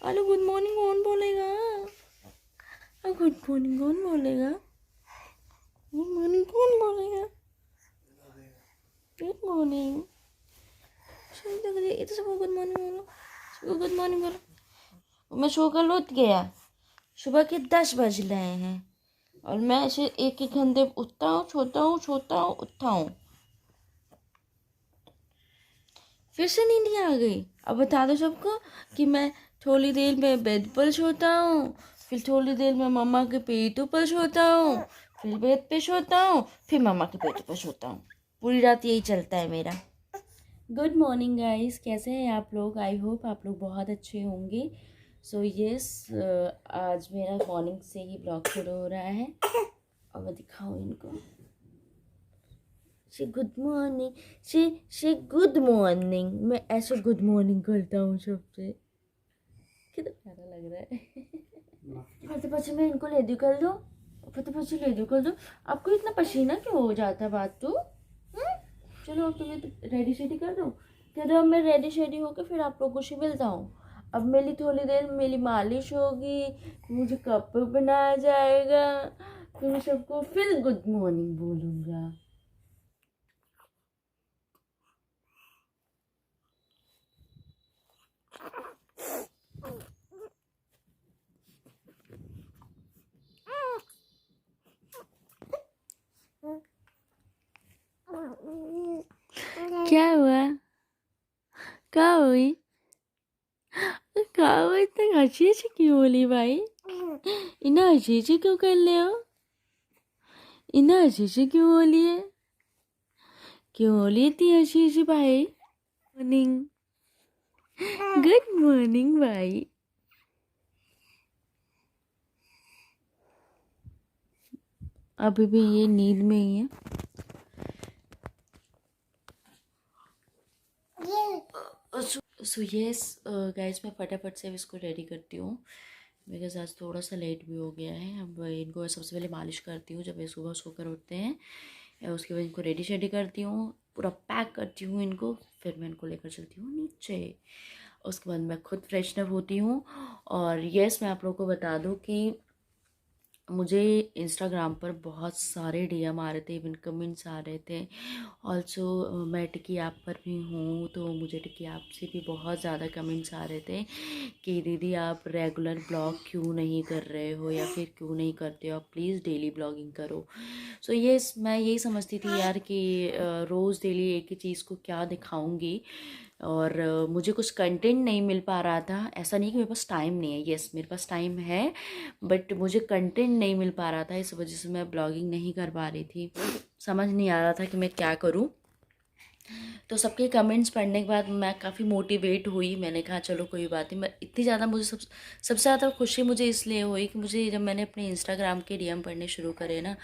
Hello good morning कौन बोलेगा? Good morning कौन बोलेगा? गुड मॉर्निंग कौन बोलेगा? Good morning. itu semua good morning बोलो, सबको गुड मॉर्निंग बोलो। मैं सोकर लौट गया, सुबह के 10 बज रहे हैं और मैं ऐसे एक एक घंटे उठता हूँ, सोता हूँ, उठता हूँ, फिर से नींद आ गई। अब बता दो सबको कि मैं थोड़ी देर में बेड पर सोता हूँ, फिर थोड़ी देर में मम्मा के पेटों पर सोता हूँ, फिर बेड पे सोता हूँ, फिर मम्मा के पेटों पर सोता हूँ। पूरी रात यही चलता है मेरा। गुड मॉर्निंग गाइस, कैसे हैं आप लोग? आई होप आप लोग बहुत अच्छे होंगे। सो यस, आज मेरा मॉर्निंग से ही ब्लॉग शुरू हो रहा है और मैं दिखाऊँ इनको। से गुड मॉर्निंग, से गुड मॉर्निंग। मैं ऐसे गुड मॉर्निंग करता हूँ सबसे, कितना प्यारा लग रहा है। फटाफट मैं इनको रेडी कर दो, फटाफट रेडी कर दो। आपको इतना पसीना क्यों हो जाता है बात तो? चलो अब तुम्हें रेडी शेडी कर दो, कह दो। अब मैं रेडी शेडी होकर फिर आप लोगों से मिलता हूँ। अब मेरी थोड़ी देर मेरी मालिश होगी, मुझे कप बनाया जाएगा, फिर मैं सबको फिर गुड मॉर्निंग बोलूँगा। क्या हुआ? क्या हुई? क्या हुआ? इतना हंसी हंसी क्यों बोली भाई? इतना हंसी हंसी क्यों कर ले हो? इतना हंसी हंसी क्यों बोली है? क्यों बोली इतनी हंसी हंसी भाई? मॉर्निंग, गुड मॉर्निंग भाई। अभी भी ये नींद में ही है। सो यस गाइस, मैं फटाफट से इसको रेडी करती हूँ बिकॉज आज थोड़ा सा लेट भी हो गया है। अब इनको सबसे पहले मालिश करती हूँ जब ये सुबह सोकर उठते हैं, उसके बाद इनको रेडी शेडी करती हूँ, पूरा पैक करती हूँ इनको, फिर मैं इनको लेकर चलती हूँ नीचे। उसके बाद मैं खुद फ्रेशन अप होती हूँ। और यस, मैं आप लोगों को बता दूँ कि मुझे इंस्टाग्राम पर बहुत सारे डीएम आ रहे थे, इवन कमेंट्स आ रहे थे। ऑल्सो मैं टिकी ऐप पर भी हूँ, तो मुझे टिकी ऐप से भी बहुत ज़्यादा कमेंट्स आ रहे थे कि दीदी आप रेगुलर ब्लॉग क्यों नहीं कर रहे हो या फिर क्यों नहीं करते हो, आप प्लीज़ डेली ब्लॉगिंग करो। सो ये मैं यही समझती थी यार कि रोज़ डेली एक ही चीज़ को क्या दिखाऊंगी, और मुझे कुछ कंटेंट नहीं मिल पा रहा था। ऐसा नहीं कि मेरे पास टाइम नहीं है, यस मेरे पास टाइम है, बट मुझे कंटेंट नहीं मिल पा रहा था, इस वजह से मैं ब्लॉगिंग नहीं कर पा रही थी। समझ नहीं आ रहा था कि मैं क्या करूं। तो सबके कमेंट्स पढ़ने के बाद मैं काफ़ी मोटिवेट हुई। मैंने कहा चलो कोई बात नहीं। मैं इतनी ज़्यादा मुझे सबसे ज़्यादा खुशी मुझे इसलिए हुई कि मुझे जब मैंने अपने इंस्टाग्राम के डीएम पढ़ने शुरू करे ना,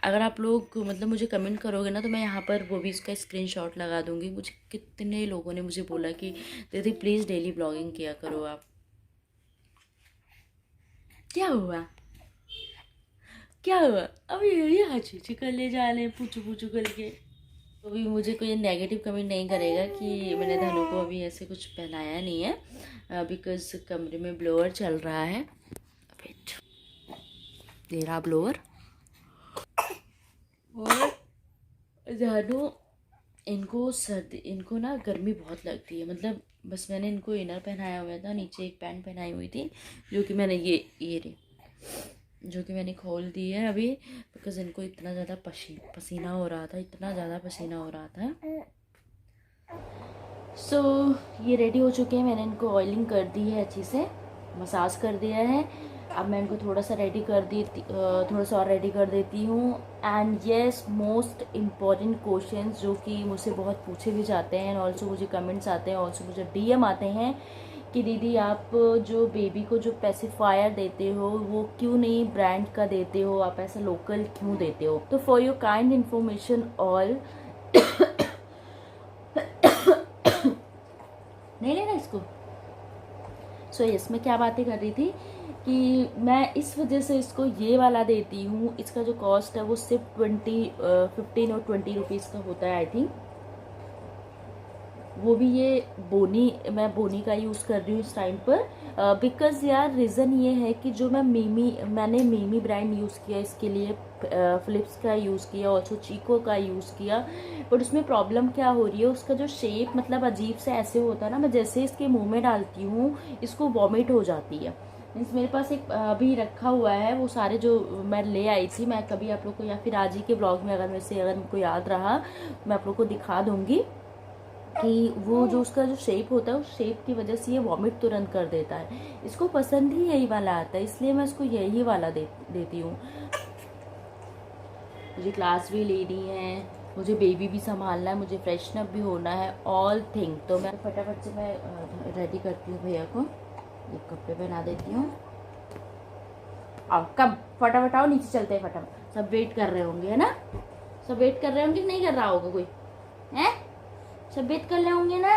अगर आप लोग मतलब मुझे कमेंट करोगे ना, तो मैं यहाँ पर वो भी इसका स्क्रीनशॉट लगा दूँगी। मुझे कितने लोगों ने मुझे बोला कि दीदी प्लीज़ डेली ब्लॉगिंग किया करो आप। क्या हुआ? क्या हुआ? अब ये हंसी कर ले जा रहे हैं पूछू पूछू करके। तो भी मुझे कोई नेगेटिव कमेंट नहीं करेगा कि मैंने धनु को अभी ऐसे कुछ पहनाया नहीं है, बिकॉज कमरे में ब्लोअर चल रहा है। वेट, दे रहा ब्लोअर। और धनु, इनको ना गर्मी बहुत लगती है। मतलब बस मैंने इनको इनर पहनाया हुआ था, नीचे एक पैंट पहनाई हुई थी, जो कि मैंने जो कि मैंने खोल दी है अभी, बिकॉज इनको इतना ज़्यादा पसीना हो रहा था, इतना ज़्यादा पसीना हो रहा था। सो ये रेडी हो चुके हैं। मैंने इनको ऑयलिंग कर दी है, अच्छी से मसाज कर दिया है। अब मैं इनको थोड़ा सा थोड़ा सा और रेडी कर देती हूँ। And yes, most important questions जो कि मुझसे बहुत पूछे भी जाते हैं, एंड ऑल्सो मुझे कमेंट्स आते हैं, ऑल्सो मुझे डीएम आते हैं कि दीदी आप जो बेबी को जो पेसिफायर देते हो वो क्यों नहीं ब्रांड का देते हो, आप ऐसा लोकल क्यों देते हो। तो for your kind information all नहीं लेना इसको। सो यस, मैं क्या बातें कर रही थी कि मैं इस वजह से इसको ये वाला देती हूँ। इसका जो कॉस्ट है वो सिर्फ 15 और 20 रुपीज़ का होता है आई थिंक। वो भी ये बोनी, मैं बोनी का यूज़ कर रही हूँ इस टाइम पर। बिकॉज़ यार रीज़न ये है कि जो मैंने मीमी ब्रांड यूज़ किया इसके लिए, फ़िलिप्स का यूज़ किया, ऑल्सो चीको का यूज़ किया, बट उसमें प्रॉब्लम क्या हो रही है, उसका जो शेप मतलब अजीब से ऐसे होता है ना, मैं जैसे इसके मुंह में डालती हूँ इसको वॉमिट हो जाती है। मीन्स मेरे पास एक अभी रखा हुआ है, वो सारे जो मैं ले आई थी, मैं कभी आप लोग को या फिर आज ही के ब्लॉग में अगर मुझको याद रहा मैं आप लोग को दिखा दूँगी कि वो जो उसका जो शेप होता है उस शेप की वजह से ये वॉमिट तुरंत कर देता है। इसको पसंद ही यही वाला आता है, इसलिए मैं इसको यही वाला देती हूँ। मुझे क्लास भी लेनी है, मुझे बेबी भी संभालना है, मुझे फ्रेशन अप भी होना है, ऑल थिंग। तो मैं फटाफट से मैं रेडी करती हूँ भैया को, ये कपड़े पहना देती हूँ। आओ कब फटाफट आओ, नीचे चलते हैं फटाफट। सब वेट कर रहे होंगे है ना, सब वेट कर रहे होंगे, नहीं कर रहा होगा कोई है, सब वेट कर रहे होंगे ना।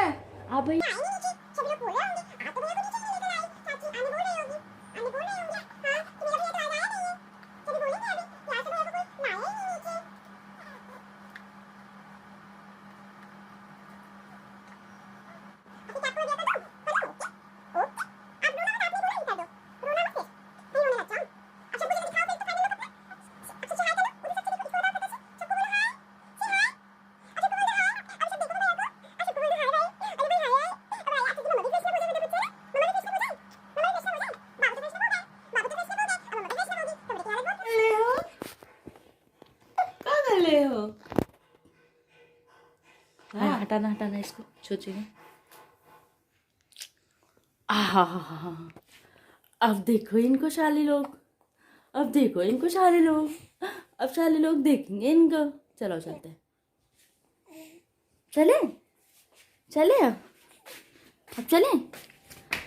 आप भाई हटाना इसको सोचेगा। अब देखो इनको शाली लोग, अब देखो इनको शाली लोग, अब शाली लोग देखेंगे इनको। चलो चलते, चले चले अब चले।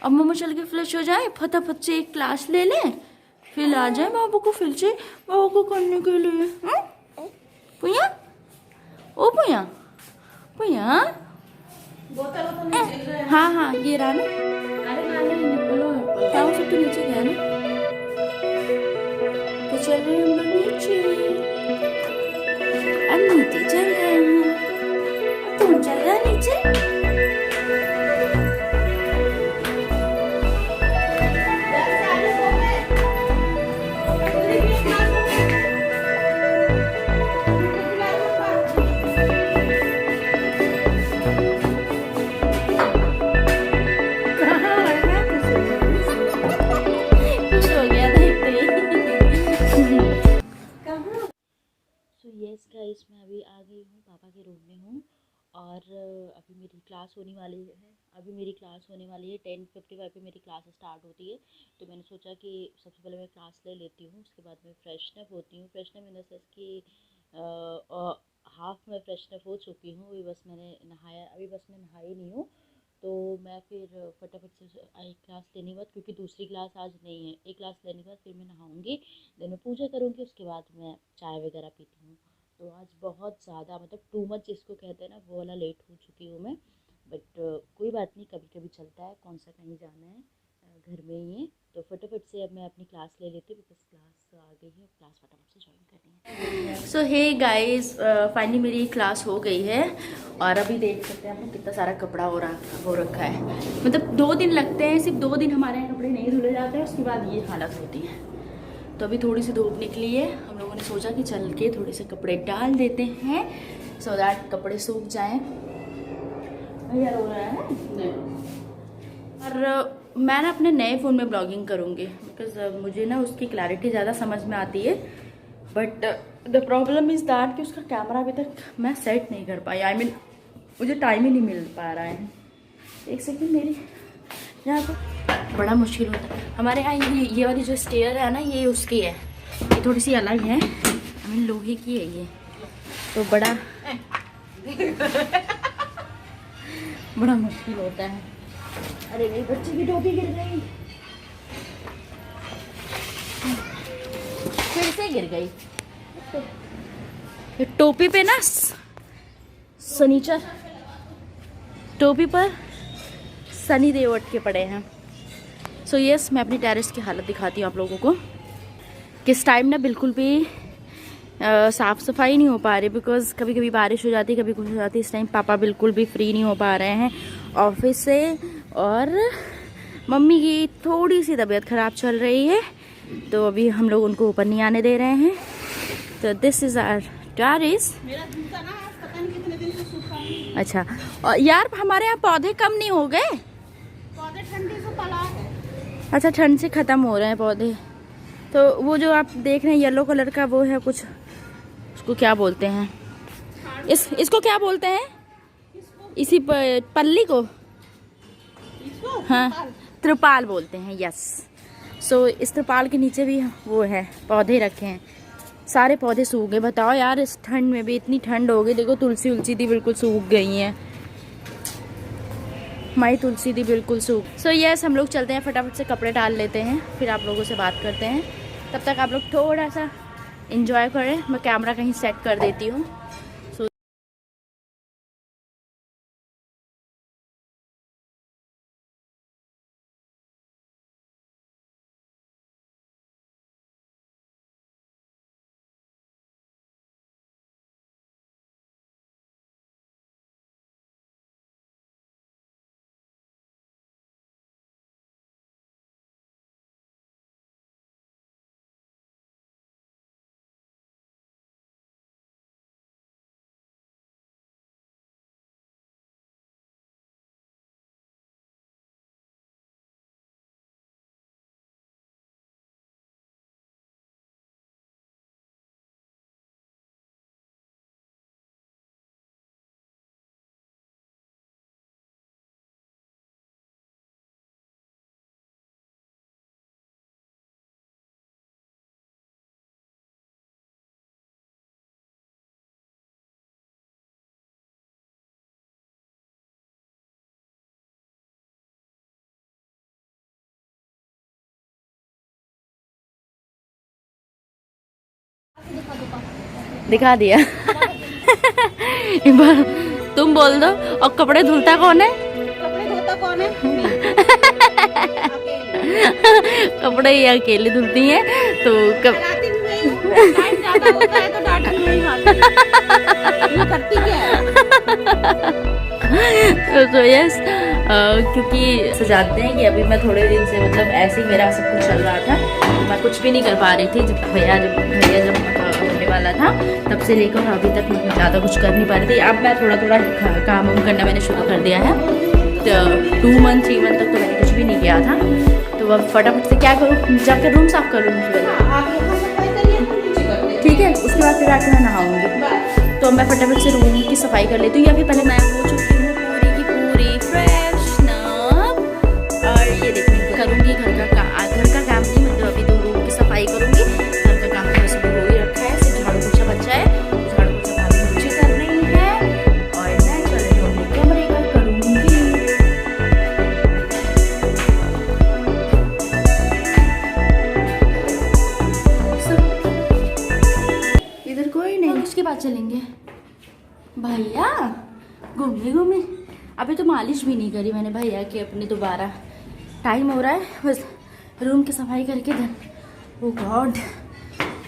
अब मम्मा चल के फ्रेश हो जाए, फटाफट से एक क्लास ले लें, फिर आ जाए बाबू को फिर से बाबू को करने के लिए। पुया ओ पुया पुया, हाँ ये रहा ना, क्या सब तो नीचे गया ना, तो चल रहे हम लोग नीचे, अब नीचे चल रहे हैं, तुम चल रहा नीचे। यस गाइस, मैं अभी आ गई हूँ, पापा के रूम में हूँ और अभी मेरी क्लास होने वाली है। अभी मेरी क्लास होने वाली है 10:55 पे मेरी क्लास स्टार्ट होती है। तो मैंने सोचा कि सबसे पहले मैं क्लास ले लेती हूँ, उसके बाद मैं फ्रेशनअप होती हूँ। फ्रेशनअप इन द सेंस कि हाफ में फ्रेशनअप हो चुकी हूँ, अभी बस मैंने नहाया, अभी बस मैं नहाई नहीं हूँ। तो मैं फिर फटाफट से एक क्लास लेने के बाद, क्योंकि दूसरी क्लास आज नहीं है, एक क्लास लेने के बाद फिर मैं नहाऊँगी, देन मैं पूजा करूँगी, उसके बाद मैं चाय वगैरह पीती हूँ। तो आज बहुत ज़्यादा मतलब टू मच जिसको कहते हैं ना, वो वाला लेट हो चुकी हूँ मैं, बट कोई बात नहीं, कभी कभी चलता है, कौन सा कहीं जाना है, घर में ही है। तो फटाफट से अब मैं अपनी क्लास ले लेती हूँ, बिकॉज क्लास आ गई है, क्लास फटाफट से ज्वाइन करनी है। सो हे गाइस, फाइनली मेरी क्लास हो गई है और अभी देख सकते हैं आपको कितना सारा कपड़ा हो रखा है। मतलब 2 दिन लगते हैं, सिर्फ 2 दिन हमारे यहाँ कपड़े नहीं धुले जाते हैं, उसके बाद ये हालत होती है। तो अभी थोड़ी सी धूप निकली है, हम लोगों ने सोचा कि चल के थोड़े से कपड़े डाल देते हैं, सो दैट कपड़े सूख जाएं। भैया रो रहा है और मैं ना अपने नए फ़ोन में ब्लॉगिंग करूँगी, बिकॉज मुझे ना उसकी क्लैरिटी ज़्यादा समझ में आती है, but the problem is that कि उसका कैमरा अभी तक मैं सेट नहीं कर पाई। आई मीन मुझे टाइम ही नहीं मिल पा रहा है। एक सेकेंड, मेरी यहाँ पर बड़ा मुश्किल होता है। हमारे यहाँ ये वाली जो स्टेयर है ना, ये उसकी है, ये थोड़ी सी अलग है, आई मीन लोहे की है ये, तो बड़ा बड़ा मुश्किल होता है। अरे मेरी बच्ची की टोपी गिर गई, फिर से गिर गई। टोपी पे ना सनीचर, टोपी पर सनी देओल के पड़े हैं। सो यस, मैं अपनी टेरेस की हालत दिखाती हूँ आप लोगों को। किस टाइम ना बिल्कुल भी साफ़ सफाई नहीं हो पा रही बिकॉज़ कभी कभी बारिश हो जाती है, कभी कुछ हो जाती है। इस टाइम पापा बिल्कुल भी फ्री नहीं हो पा रहे हैं ऑफिस से, और मम्मी की थोड़ी सी तबीयत ख़राब चल रही है, तो अभी हम लोग उनको ऊपर नहीं आने दे रहे हैं। तो दिस इज़ आवर टेरेस। अच्छा, और यार हमारे यहाँ पौधे कम नहीं हो गए? पौधे ठंडी से पला है। अच्छा, ठंड से ख़त्म हो रहे हैं पौधे। तो वो जो आप देख रहे हैं येलो कलर का, वो है कुछ, उसको क्या बोलते हैं, इसको क्या बोलते हैं? इसी पल्ली को? हाँ, त्रिपाल बोलते हैं, यस। सो इस त्रिपाल के नीचे भी वो है, पौधे रखे हैं। सारे पौधे सूख गए। बताओ यार, इस ठंड में भी इतनी ठंड हो गई। देखो तुलसी उलसी दी बिल्कुल सूख गई हैं, माई तुलसी दी बिल्कुल सूख। सो यस, हम लोग चलते हैं, फटाफट से कपड़े डाल लेते हैं, फिर आप लोगों से बात करते हैं। तब तक आप लोग थोड़ा सा इंजॉय करें, मैं कैमरा कहीं सेट कर देती हूँ। दिखा दिया। एक बार तुम बोल दो। और कपड़े धुलता कौन है? कपड़े धोता कौन है? कपड़े ये अकेले धुलती हैं, तो टाइम ज्यादा होता है तो डांट भी नहीं खाती। ये करती क्या है? तो यस, क्योंकि सजाते हैं कि अभी मैं थोड़े दिन से, मतलब ऐसे ही मेरा सब कुछ चल रहा था, तो मैं कुछ भी नहीं कर पा रही थी। जब भैया जब होने वाला था, तब से लेकर अभी तक मैं ज़्यादा कुछ कर नहीं पा रही थी। अब मैं थोड़ा थोड़ा काम वाम करना मैंने शुरू कर दिया है। तो 2 मंथ 3 मंथ तक तो मैंने कुछ भी नहीं किया था। तो अब फटाफट से क्या करूँ, जाकर रूम साफ कर लूँ। ठीक है, उसके बाद फिर आके मैं नहाऊंगी। तो मैं फटाफट से रूम की सफाई कर लेती हूँ, या फिर पहले मैं हो चुकी हूँ पूरी की पूरी फ्रेशनअप। और ये देखिए, करूँगी घर का काम नहीं, मतलब अभी तो रूम की सफाई करूँगी। घर का काम तो वैसे भी हो ही रखा है, सिर्फ झाड़ू पोछा बचा है। झाड़ू पोछा भाभी मुझे कर रही है, और मैं चल रही हूँ अपने कमरे का करूँगी। इधर कोई नहीं, उसके बाद चलेंगे। भैया घूमे अभी तो मालिश भी नहीं करी मैंने भैया की अपनी दोबारा। टाइम हो रहा है, बस रूम की सफाई करके देन। ओ गॉड,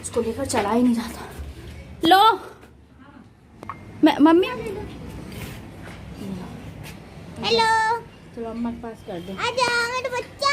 उसको लेकर चला ही नहीं जाता। लो मम्मी, हेलो, चलो अम्मा के पास कर दो। आजा मेरा बच्चा।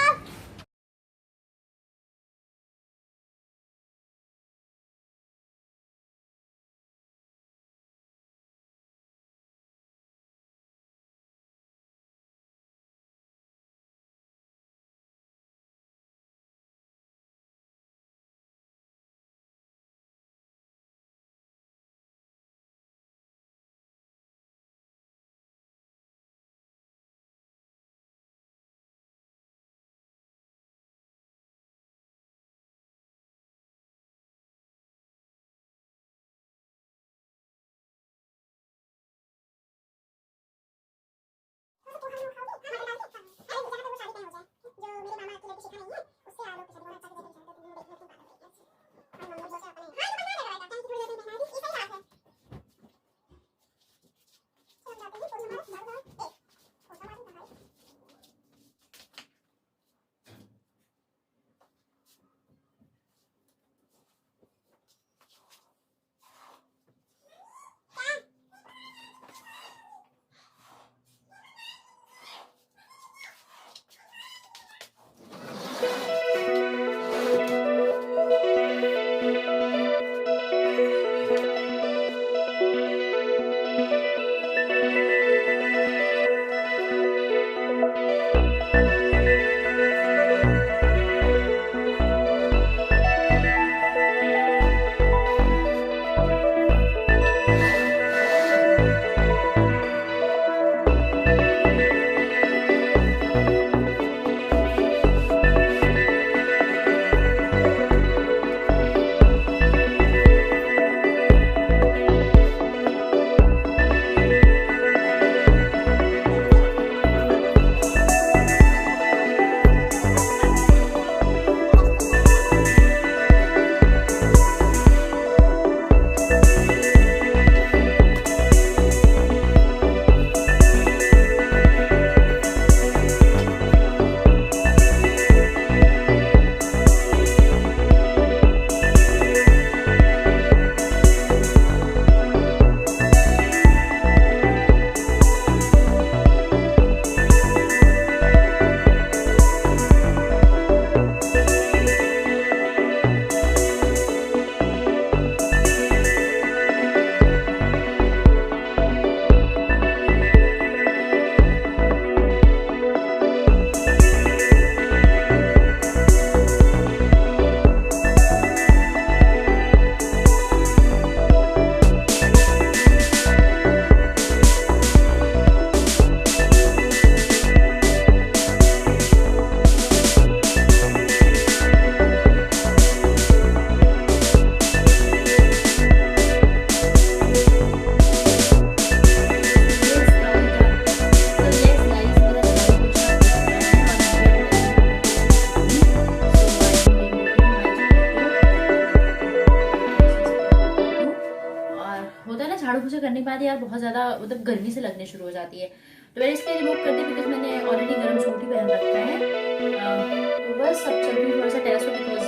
में करने के बाद यार बहुत ज़्यादा मतलब गर्मी से लगने शुरू हो जाती है, तो मैंने इसलिए रिमूव कर दी बिकॉज मैंने ऑलरेडी गर्म सूट ही पहन रखा है। तो बस अब चल रही थोड़ा सा टेरेस पे बिकॉज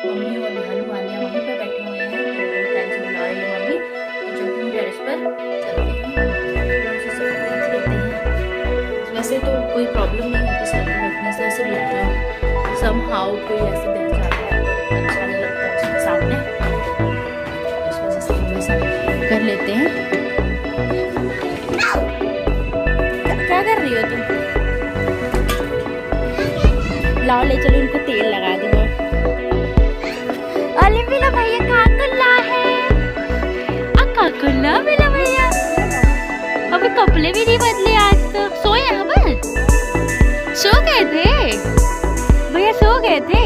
मम्मी और भालू आने वहीं पर बैठे हुए हैं, तो टाइम से बुला रही है मम्मी, तो चलती हूँ टेरेस पर, चलते हैं थोड़ा सा सब देख लेते हैं। वैसे तो कोई प्रॉब्लम नहीं होती सर को रखने से, ऐसे लगता है समहाउ कोई ऐसे दिख जाता है तो अच्छा नहीं लगता उसके सामने, इस वजह से थोड़ा सा कर लेते हैं। क्या कर रही हो तुम? लाओ ले चलो इनको तेल लगा दूंगा। अरे मेरा भैया काकुल्ला है, काकुल्ला मेरा भैया, अभी कपड़े भी नहीं बदले आज तो। सोए यहाँ पर सो गए थे भैया, सो गए थे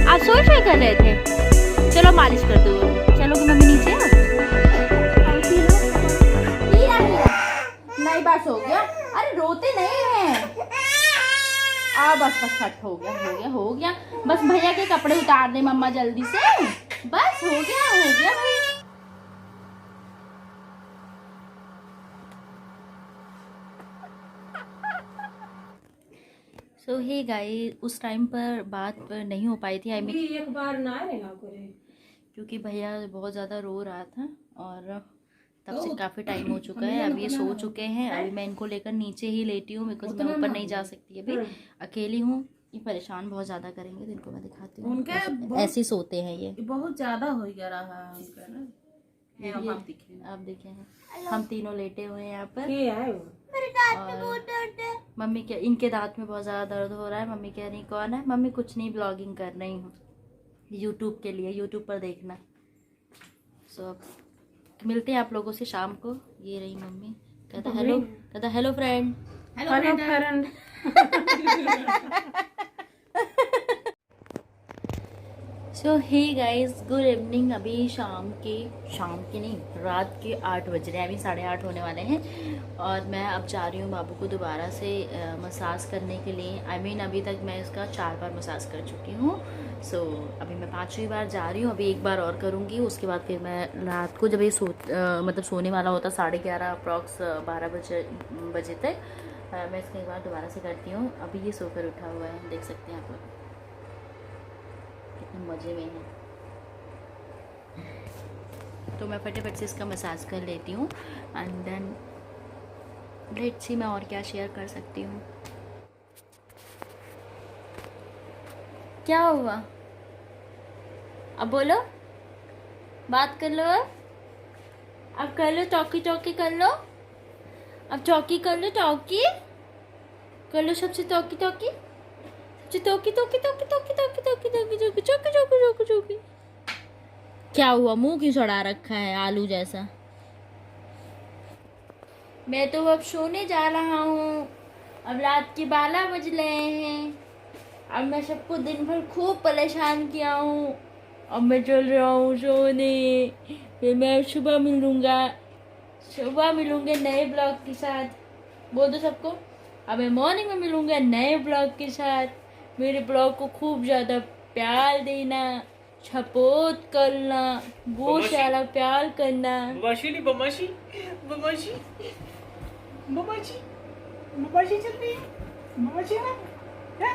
आप, सोए कर रहे थे। चलो मालिश कर दो, चलो कि मम्मी नीचे नहीं, बस हो गया। अरे रोते नहीं हैं, बस हट, हो गया, बस भैया के कपड़े उतार दे मम्मा जल्दी से, बस हो गया भाई। सो हे गाइस, उस टाइम पर बात पर नहीं हो पाई थी, आई मीन एक बार ना रहेगा करे, क्योंकि भैया बहुत ज़्यादा रो रहा था और तब से काफ़ी टाइम हो चुका है। अभी ये सो चुके हैं, अभी मैं इनको लेकर नीचे ही लेटी हूँ बिकॉज मैं ऊपर नहीं जा सकती, अभी अकेली हूँ, ये परेशान बहुत ज़्यादा करेंगे, तो इनको मैं दिखाती हूँ। उनका ऐसे ही सोते हैं ये, बहुत ज्यादा हो गया रहा है उनका ना। आप देखे हैं, हम तीनों लेटे हुए हैं यहाँ पर, ये आए और मम्मी क्या, इनके दांत में बहुत ज़्यादा दर्द हो रहा है। मम्मी कह रही कौन है? मम्मी कुछ नहीं, ब्लॉगिंग कर रही हूँ यूट्यूब के लिए, यूट्यूब पर देखना। सो मिलते हैं आप लोगों से शाम को। ये रही मम्मी, कहता हेलो फ्रेंड, हेलो फ्रेंड। सो हे गाइस, गुड इवनिंग। अभी शाम के नहीं, रात के 8 बज रहे हैं, अभी 8:30 होने वाले हैं, और मैं अब जा रही हूँ बाबू को दोबारा से मसाज करने के लिए। आई मीन अभी तक मैं इसका 4 बार मसाज कर चुकी हूँ। सो अभी मैं 5वीं बार जा रही हूँ, अभी 1 बार और करूँगी। उसके बाद फिर मैं रात को जब ये मतलब सोने वाला होता 11:30 अप्रॉक्स 12 बजे तक मैं इसका एक बार दोबारा से करती हूँ। अभी ये सोकर उठा हुआ है, देख सकते हैं आप लोग कितने मज़े में है। तो मैं फटाफट से इसका मसाज कर लेती हूँ एंड देन लेट्स सी मैं और क्या शेयर कर सकती हूँ। क्या हुआ? अब बोलो, बात कर लो, अब कर लो, चौकी कर लो, अब चौकी कर लो, चौकी कर लो, सबसे चौकी चौकी। क्या हुआ? मुंह क्यों चढ़ा रखा है आलू जैसा? मैं तो अब सोने जा रहा हूँ, अब रात के 12 बज रहे हैं। अब मैं सबको दिन भर खूब परेशान किया हूँ, अब मैं चल रहा हूँ सोने। फिर मैं सुबह मिलूंगा नए ब्लॉग के साथ। बोल दो सबको, अब मैं मॉर्निंग में मिलूंगा नए ब्लॉग के साथ। मेरे ब्लॉग को खूब ज़्यादा प्यार देना, सपोर्ट करना, बहुत सारा प्यार करना। बमाशी चल रही है, बमाशी ना है?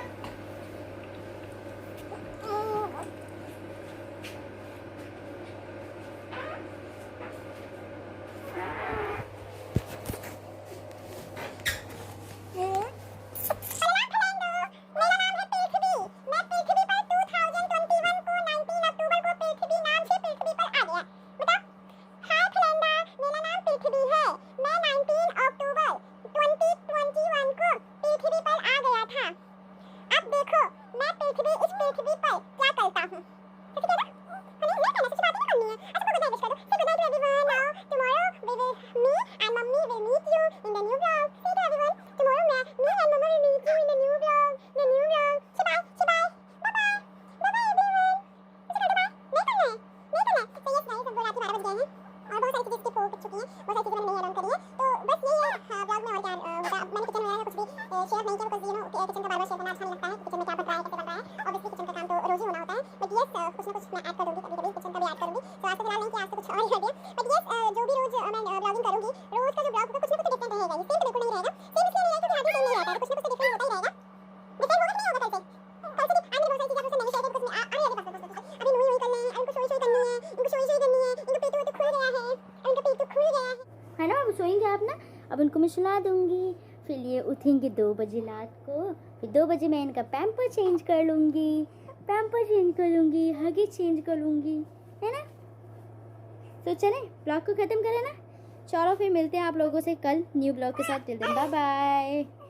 सोएंगे आप ना, अब उनको मैं सुला दूँगी, फिर ये उठेंगे 2 बजे रात को, फिर 2 बजे मैं इनका पैम्पर चेंज कर लूँगी, हगी चेंज कर लूँगी, है ना। तो चलें ब्लॉग को ख़त्म करें ना। चलो फिर मिलते हैं आप लोगों से कल न्यू ब्लॉग के साथ। Till then bye bye.